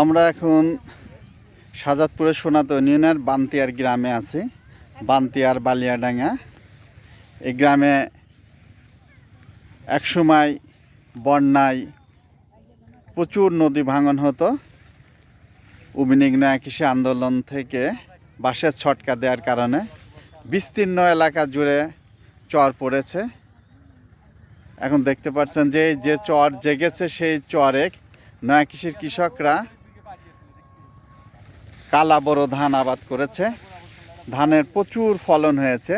আমরা এখন শাহজাদপুরের সোনাত ইউনিয়নের বান্তিয়ার গ্রামে আছি। বান্তিয়ার বালিয়াডাঙ্গা এই গ্রামে একসময় বন্যায় প্রচুর নদী ভাঙন হতো। উবিনিগ্ন কৃষি আন্দোলন থেকে বাঁশের ছটকা দেওয়ার কারণে বিস্তীর্ণ এলাকা জুড়ে চর পড়েছে। এখন দেখতে পাচ্ছেন যে চর জেগেছে, সেই চরে নয়া কৃষির কৃষকরা কালা বড় ধান আবাদ করেছে। ধানের প্রচুর ফলন হয়েছে।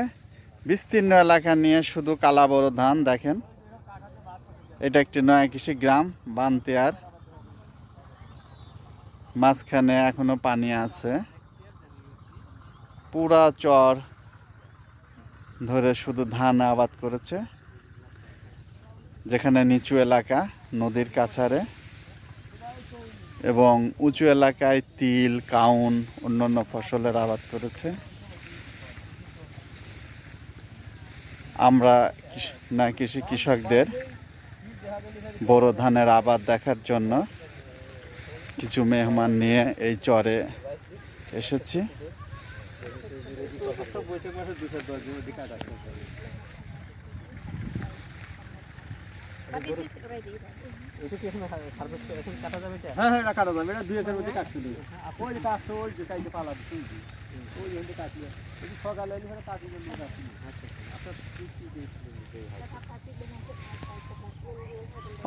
বিস্তীর্ণ এলাকা নিয়ে শুধু কালা বড় ধান। দেখেন, এটা একটি নয়া কৃষি গ্রাম বান্তিয়ার। মাঝখানে এখনো পানি আছে। পুরা চর ধরে শুধু ধান আবাদ করেছে, যেখানে নিচু এলাকা নদীর কাছারে এবং উঁচু এলাকায় তিল, কাউন, অন্যান্য ফসলের আবাদ করেছে। আমরা না কৃষি কৃষকদের বড় ধানের আবাদ দেখার জন্য কিছু মেহমান নিয়ে এই চরে এসেছি।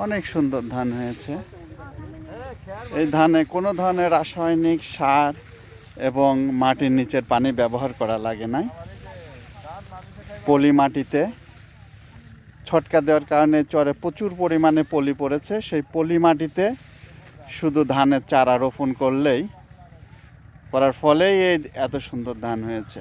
অনেক সুন্দর ধান হয়েছে। এই ধানে কোনো ধরনের রাসায়নিক সার এবং মাটির নিচের পানি ব্যবহার করা লাগে না। পলি মাটিতে ছটকা দেওয়ার কারণে চরে প্রচুর পরিমাণে পলি পড়েছে। সেই পলি মাটিতে শুধু ধানের চারা রোপণ করার ফলেই এই এত সুন্দর ধান হয়েছে।